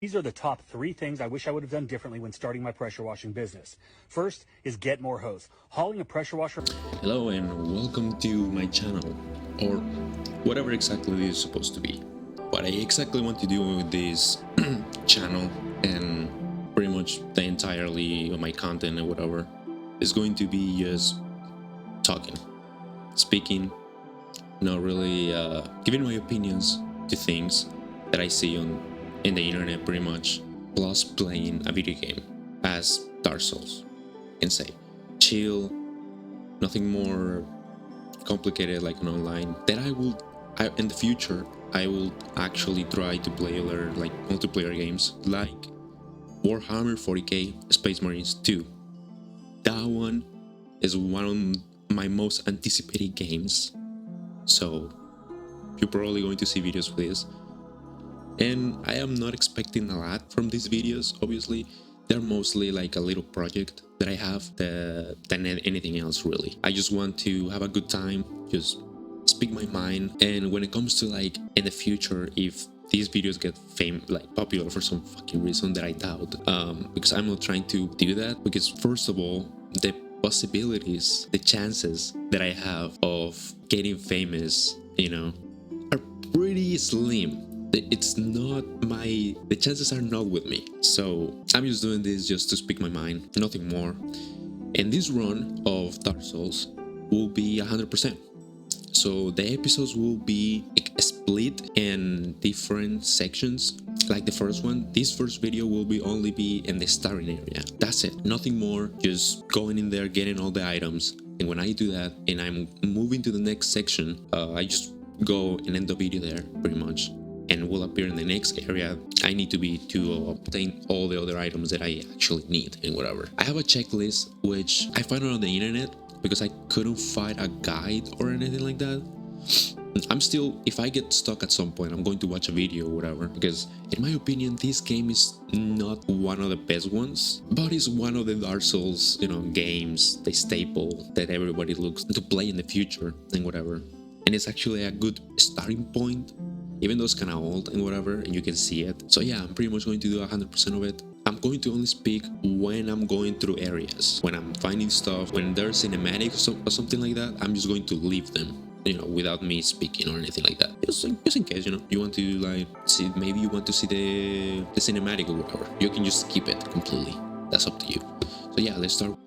These are the top 3 things I wish I would have done differently when starting my pressure washing business. First is get more hose. Hauling a pressure washer... Hello and welcome to my channel, or whatever exactly it is supposed to be. What I exactly want to do with this channel and pretty much the entirely of my content and whatever is going to be just talking, speaking, not really giving my opinions to things that I see in the internet pretty much, plus playing a video game as Dark Souls. You can say chill, nothing more complicated like an online. That in the future I will actually try to play other like multiplayer games like Warhammer 40k Space Marines 2. That one is one of my most anticipated games, so you're probably going to see videos for this. And I am not expecting a lot from these videos, obviously. They're mostly like a little project that I have than anything else, really. I just want to have a good time, just speak my mind. And when it comes to like in the future, if these videos get popular for some fucking reason that I doubt, because I'm not trying to do that, because first of all, the possibilities, the chances that I have of getting famous, are pretty slim. It's not the chances are not with me. So I'm just doing this just to speak my mind, nothing more. And this run of Dark Souls will be 100%. So the episodes will be split in different sections. Like the first one, this first video will only be in the starting area. That's it, nothing more, just going in there, getting all the items. And when I do that and I'm moving to the next section, I just go and end the video there pretty much, and will appear in the next area I need to obtain all the other items that I actually need and whatever. I have a checklist which I found on the internet because I couldn't find a guide or anything like that. If I get stuck at some point, I'm going to watch a video or whatever, because in my opinion this game is not one of the best ones, but it's one of the Dark Souls games, the staple that everybody looks to play in the future and whatever. And it's actually a good starting point, even though it's kind of old and whatever, and you can see it. So yeah, I'm pretty much going to do 100% of it. I'm going to only speak when I'm going through areas, when I'm finding stuff, when there's cinematics or something like that. I'm just going to leave them, without me speaking or anything like that. Just in case, you want to see, maybe you want to see the cinematic or whatever. You can just skip it completely. That's up to you. So yeah, let's start.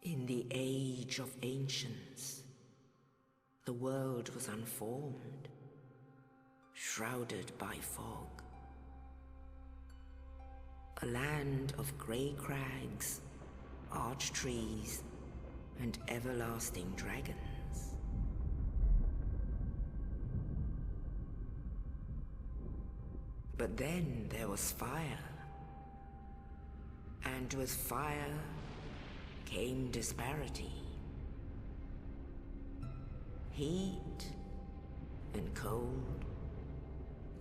In the age of ancients, the world was unformed, shrouded by fog. A land of grey crags, arch trees, and everlasting dragons. But then there was fire, and with fire came disparity. Heat and cold,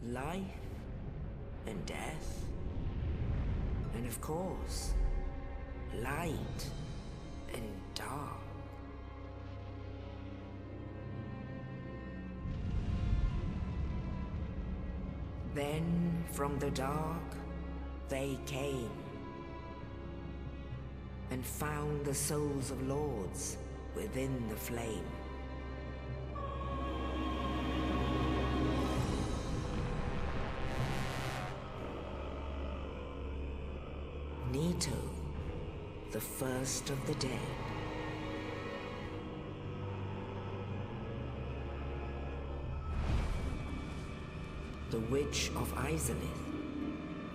life and death, and of course, light and dark. Then from the dark they came and found the souls of lords within the flame. Nito, the first of the dead. The Witch of Izalith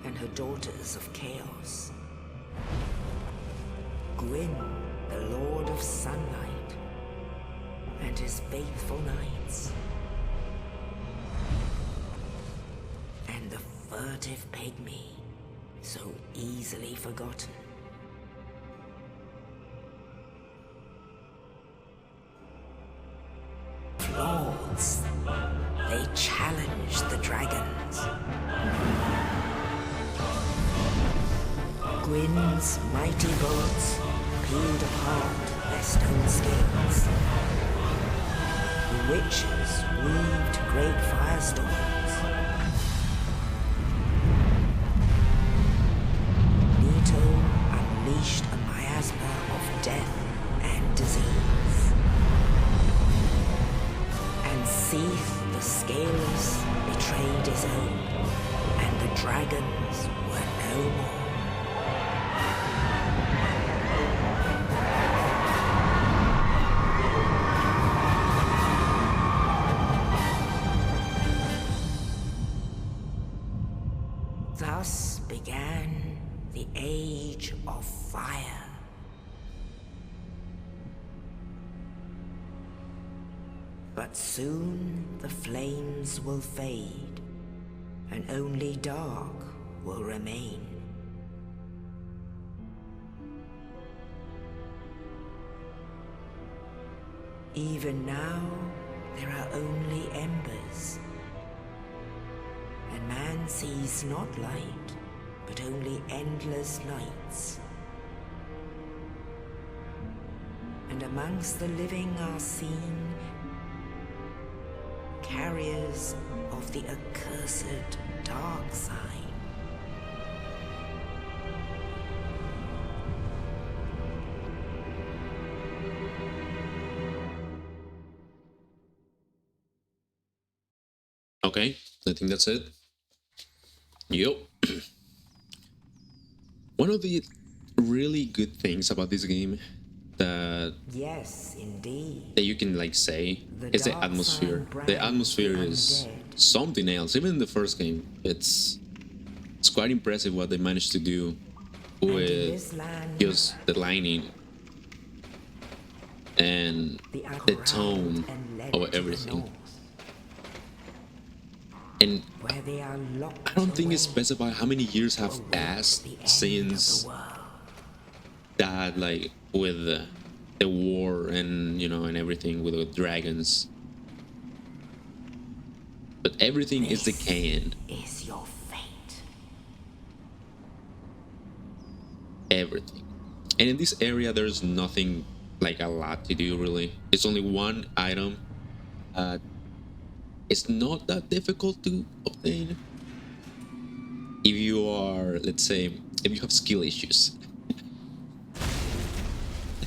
and her daughters of Chaos. Gwyn, the Lord of Sunlight, and his faithful knights. And the furtive pygmy, so easily forgotten. Lords, they challenged the dragons. Gwyn's mighty bullets peeled apart their stone scales. witches weaved great firestorms. Nito unleashed a miasma of death and disease. And Seath the Scaleless betrayed his own, and the dragons were no more. Thus began the Age of Fire. But soon the flames will fade, and only dark will remain. Even now, there are only embers, and man sees not light, but only endless nights. And amongst the living are seen carriers of the accursed dark side. Okay, I think that's it. Yup. One of the really good things about this game that Yes, indeed. you can like say is the atmosphere. The atmosphere is something else. Even in the first game, it's quite impressive what they managed to do with just the lighting and the tone of everything. And I don't think it's specified how many years have passed since that, like with the war and and everything with the dragons. But everything is decaying. Is your fate. Everything. And in this area, there's nothing like a lot to do really. It's only one item. It's not that difficult to obtain if you are, let's say, if you have skill issues.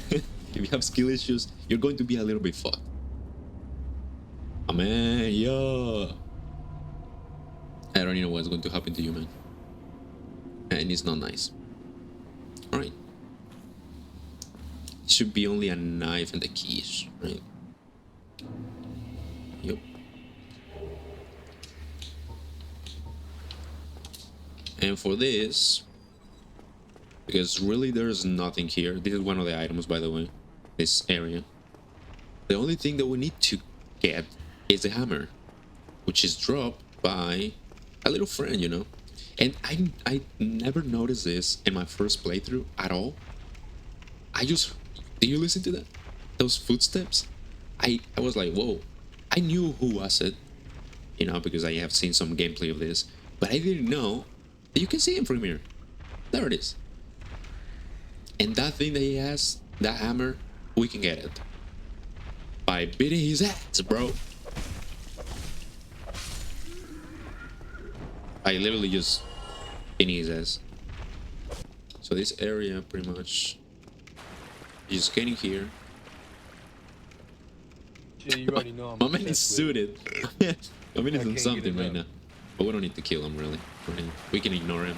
If you have skill issues, you're going to be a little bit fucked. Oh man, yo. I don't even know what's going to happen to you, man. And it's not nice. Alright. It should be only a knife and the keys, right? Yep. And for this, because really there's nothing here. This is one of the items, by the way, this area. The only thing that we need to get is the hammer, which is dropped by a little friend, And I never noticed this in my first playthrough at all. Did you listen to that? Those footsteps? I was like, whoa. I knew who was it, because I have seen some gameplay of this, but I didn't know that you can see him from here. There it is. And that thing that he has, that hammer, we can get it by beating his ass, bro. I literally just beating his ass. So this area pretty much is just getting here. Yeah, you already know I'm My man is obsessed suited. My man is on can't something get right enough. now. But we don't need to kill him, really. We can ignore him.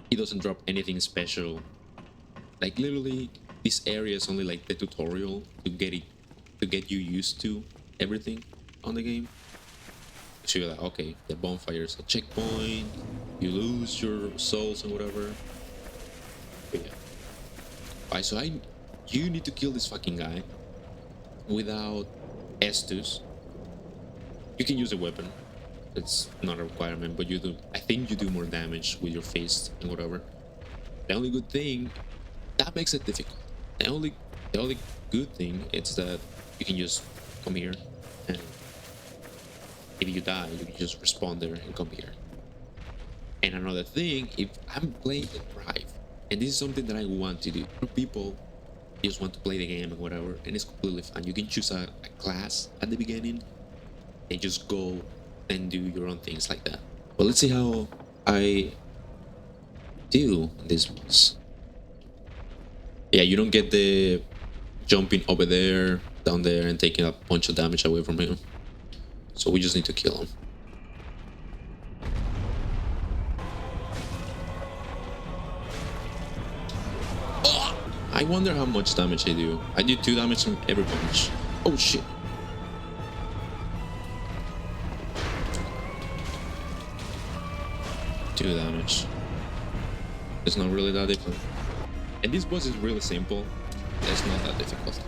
He doesn't drop anything special. Like literally, this area is only like the tutorial to get you used to everything on the game. So you're like, okay, the bonfire is a checkpoint. You lose your souls and whatever. But yeah. Alright, so you need to kill this fucking guy without Estus. You can use a weapon. It's not a requirement, but I think you do more damage with your fist and whatever. The only good thing, that makes it difficult. The only good thing is that you can just come here, and if you die, you can just respawn there and come here. And another thing, if I'm playing the drive, and this is something that I want to do, people just want to play the game and whatever, and it's completely fine. You can choose a class at the beginning and just go and do your own things like that. But let's see how I do this boss. Yeah, you don't get the jumping over there, down there, and taking a bunch of damage away from him. So we just need to kill him. Oh! I wonder how much damage I do. I do 2 damage from every punch. Oh shit. Two damage. It's not really that difficult. And this boss is really simple. It's not that difficult.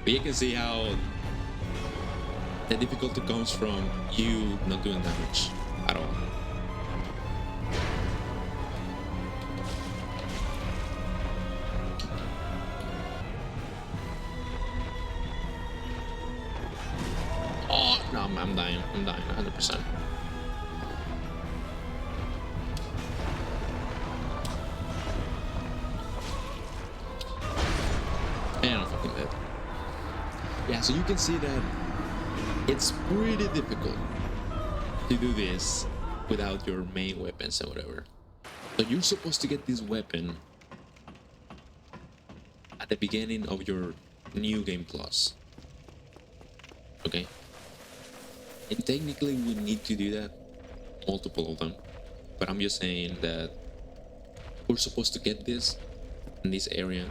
But you can see how the difficulty comes from you not doing damage at all. Oh, no, I'm dying 100%. And I'm fucking dead. Yeah, so you can see that it's pretty difficult to do this without your main weapons and whatever. So you're supposed to get this weapon at the beginning of your new game plus. Okay? And technically we need to do that, multiple of them. But I'm just saying that we're supposed to get this in this area.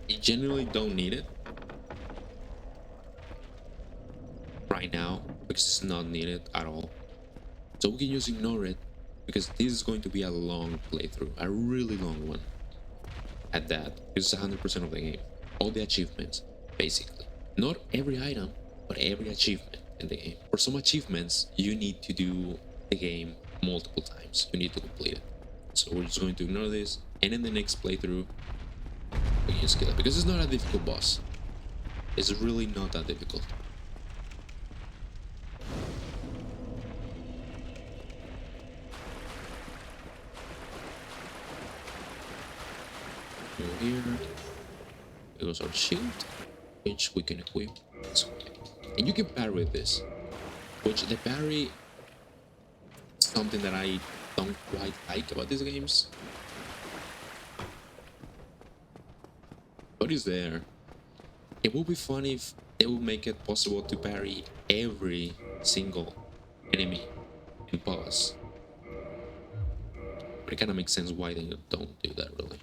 You generally don't need it right now because it's not needed at all. So we can just ignore it because this is going to be a long playthrough, a really long one at that. It's 100% of the game. All the achievements, basically. Not every item, but every achievement in the game. For some achievements, you need to do the game multiple times. You need to complete it. So we're just going to ignore this, and in the next playthrough, we can just kill it. Because it's not a difficult boss. It's really not that difficult. Over here, it goes our shield, which we can equip. So, and you can parry with this, which the parry is something that I don't quite like about these games. But it's there. It would be funny if they would make it possible to parry every single enemy and boss. But it kind of makes sense why they don't do that, really.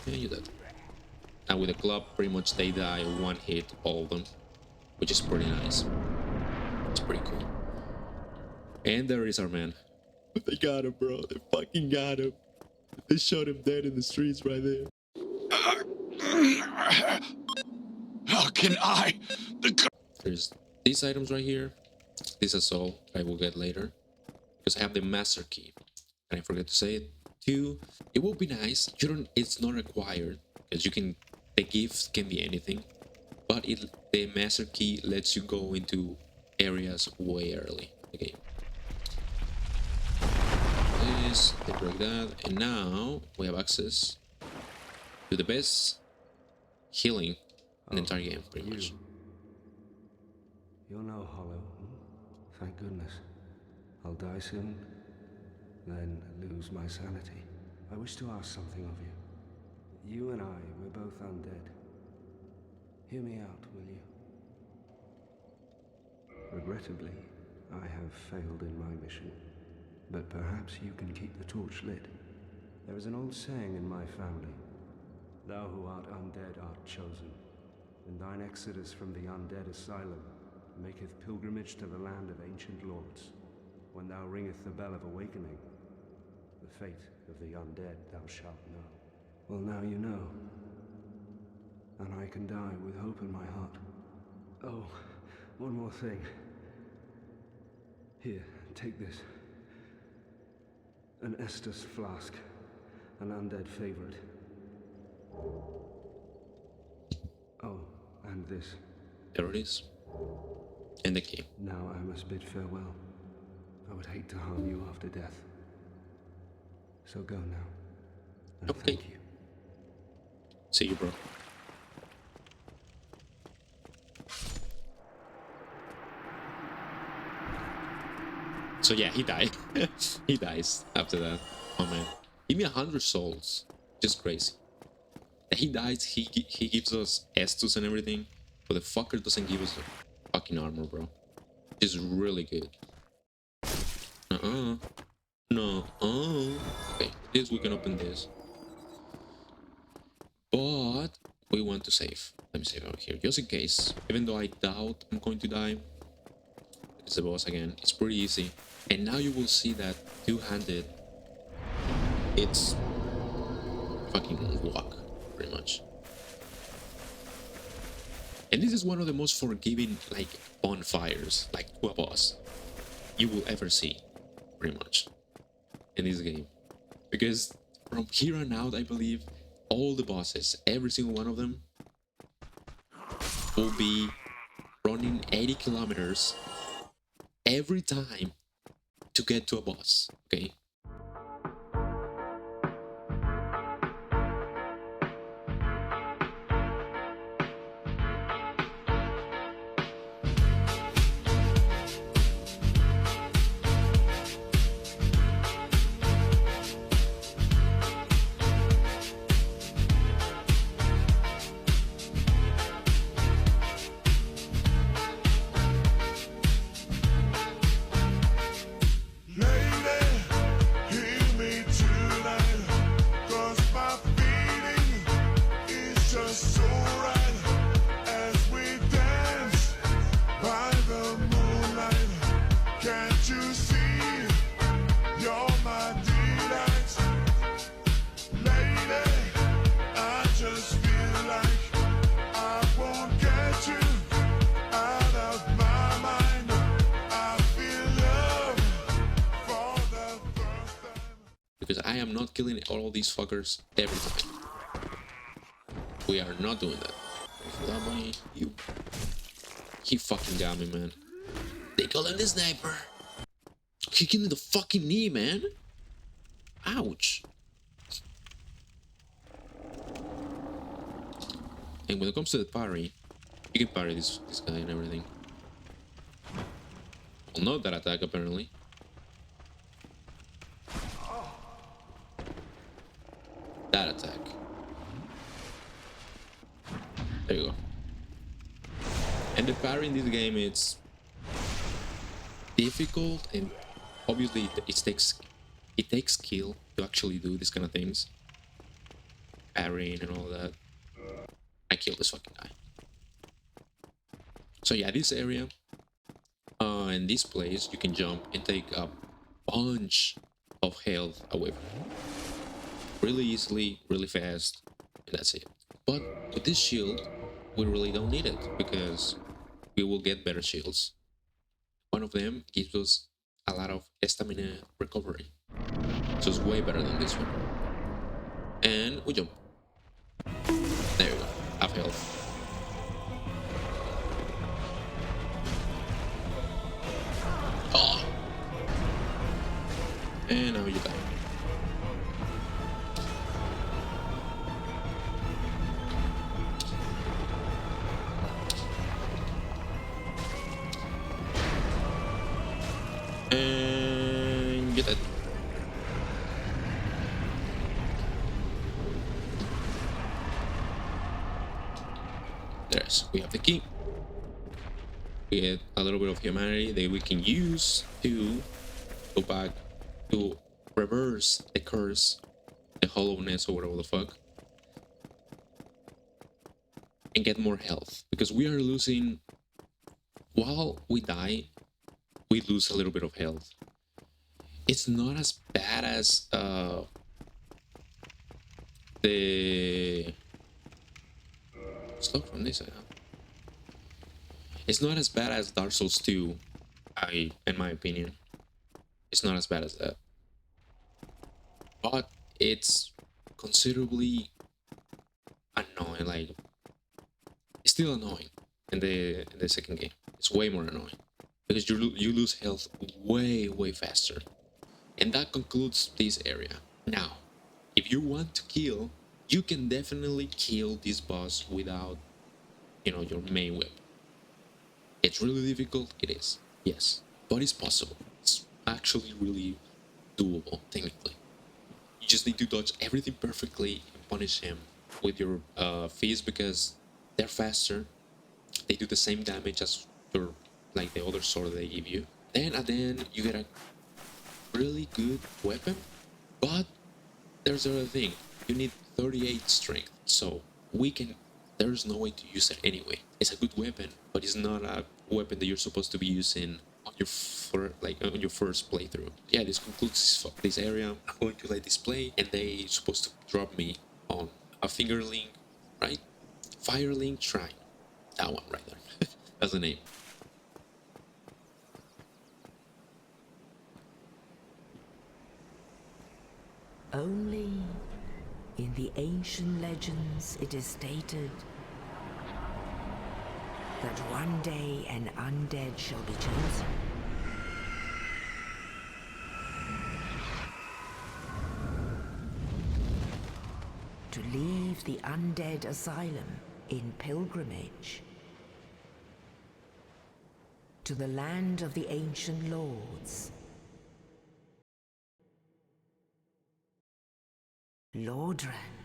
Yeah, you did. And with the club, pretty much they die one hit, all of them, which is pretty nice. It's pretty cool. And there is our man. They got him, bro. They fucking got him. They shot him dead in the streets right there. How can I? There's these items right here. This is all I will get later. Because I have the master key. And I forget to say it. 2, it would be nice. It's not required. Because you can, the gift can be anything. But the master key lets you go into areas way early in the game. This, they broke that. And now we have access to the best healing in the entire game, pretty much. You're no hollow. Thank goodness. I'll die soon, then lose my sanity. I wish to ask something of you. You and I, we're both undead. Hear me out, will you? Regrettably, I have failed in my mission, but perhaps you can keep the torch lit. There is an old saying in my family, "Thou who art undead art chosen, and thine exodus from the undead asylum maketh pilgrimage to the land of ancient lords. When thou ringeth the bell of awakening, the fate of the undead thou shalt know." Well, now you know. And I can die with hope in my heart. Oh, one more thing. Here, take this. An Estus flask. An undead favorite. Oh, and this. There it is. And the key. Now I must bid farewell. I would hate to harm you after death. So go now. And Okay. thank you. See you, bro. So yeah, he died. He dies after that. Oh man, give me 100 souls. Just crazy. He dies. He gives us Estus and everything, but the fucker doesn't give us the fucking armor, bro. Which is really good. No. Okay, this we can open this, but we want to save. Let me save over here, just in case. Even though I doubt I'm going to die. It's the boss again. It's pretty easy. And now you will see that two-handed, it's fucking walk, pretty much. And this is one of the most forgiving, like, bonfires, like, to a boss, you will ever see, pretty much, in this game. Because from here on out, I believe, all the bosses, every single one of them, will be running 80 kilometers every time to get to a boss, okay? Because I am not killing all these fuckers every time. We are not doing that. That boy, you. He fucking got me, man. They call him the sniper. Kicking in the fucking knee, man. Ouch. And when it comes to the parry, you can parry this guy and everything. Well, not that attack, apparently. That attack. There you go. And the parry in this game, it's difficult, and obviously it takes skill to actually do these kind of things. Parrying and all that. I killed this fucking guy. So yeah, this area, in this place, you can jump and take a bunch of health away from you. Really easily, really fast, and that's it. But with this shield, we really don't need it, because we will get better shields. One of them gives us a lot of stamina recovery, so it's way better than this one. And we jump. There you go, half health. Oh! And now you die. And get it. There's, we have the key. We get a little bit of humanity that we can use to go back to reverse the curse, the hollowness, or whatever the fuck, and get more health, because we are losing, while we die, we lose a little bit of health. It's not as bad as the stop from this side. It's not as bad as Dark Souls 2, in my opinion. It's not as bad as that. But it's considerably annoying, like, it's still annoying in the second game. It's way more annoying, because you lose health way faster. And that concludes this area. Now, if you want to kill, you can definitely kill this boss without, your main weapon. It's really difficult, it is, yes, but it's possible. It's actually really doable, technically. You just need to dodge everything perfectly and punish him with your fists because they're faster. They do the same damage as your, like the other sword they give you. Then at the end, you get a really good weapon, but there's the other thing. You need 38 strength, so there's no way to use it anyway. It's a good weapon, but it's not a weapon that you're supposed to be using on your on your first playthrough. Yeah, this concludes this area. I'm going to let this play, and they supposed to drop me on a fingerling, right? Firelink Shrine. That one right there. That's the name. Only in the ancient legends it is stated that one day an undead shall be chosen. To leave the undead asylum in pilgrimage to the land of the ancient lords. Lordran.